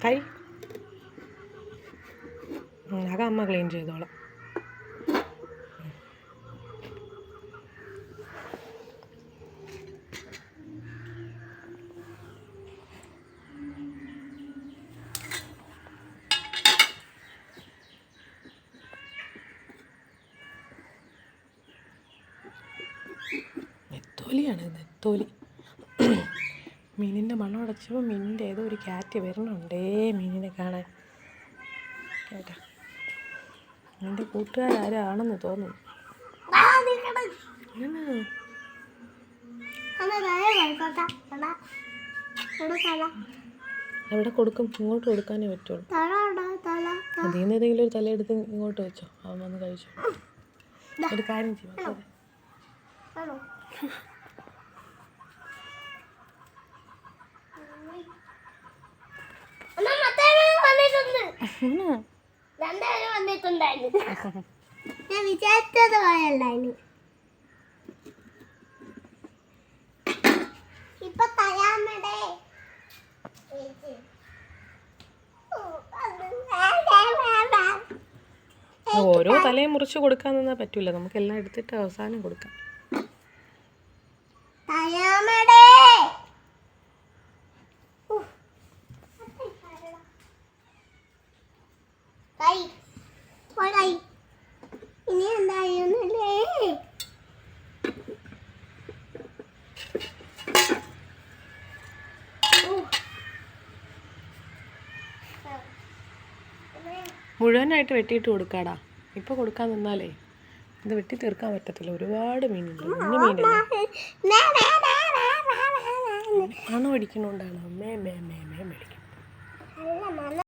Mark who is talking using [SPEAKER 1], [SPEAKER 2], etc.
[SPEAKER 1] കൈ അകം അമ്മ ക്ലീൻ ചെയ്തോളാം. നെത്തോലിയാണ്, നെത്തോലി. മീനിൻ്റെ മണം അടച്ചപ്പോൾ മീനിൻ്റെ ഏതോ ഒരു കാറ്റ് വരണുണ്ടേ മീനിനെ കാണാൻ കേട്ടോ. എൻ്റെ കൂട്ടുകാരാരാണെന്ന് തോന്നുന്നു. എവിടെ കൊടുക്കും? ഇങ്ങോട്ട് കൊടുക്കാനേ പറ്റുള്ളൂ. അതിൽ നിന്ന് ഏതെങ്കിലും ഒരു തലയെടുത്ത് ഇങ്ങോട്ട് വെച്ചോ, അവൻ വന്ന് കഴിച്ചോ. ഒരു കാര്യം ചെയ്യും.
[SPEAKER 2] ഞാൻ വിചാരിച്ചത് പോയല്ലായിരുന്നു. ഇപ്പൊ തയ്യാറേ
[SPEAKER 1] ഓരോ തലയും മുറിച്ച് കൊടുക്കാൻ നിന്നാൽ പറ്റൂല. നമുക്ക് എല്ലാം എടുത്തിട്ട് അവസാനം കൊടുക്കാം.
[SPEAKER 2] ഇനി എന്തായിരുന്നല്ലേ
[SPEAKER 1] മുഴുവനായിട്ട് വെട്ടിയിട്ട് കൊടുക്കാടാ. ഇപ്പോൾ കൊടുക്കാൻ നിന്നാലേ ഇത് വെട്ടി തീർക്കാൻ പറ്റത്തില്ല. ഒരുപാട് മീനുണ്ട്. കുഞ്ഞു മീനല്ലേ, മണം അടിക്കണോണ്ടാണ് അമ്മേ മേ മേ മേ മേടിക്കുന്നത്.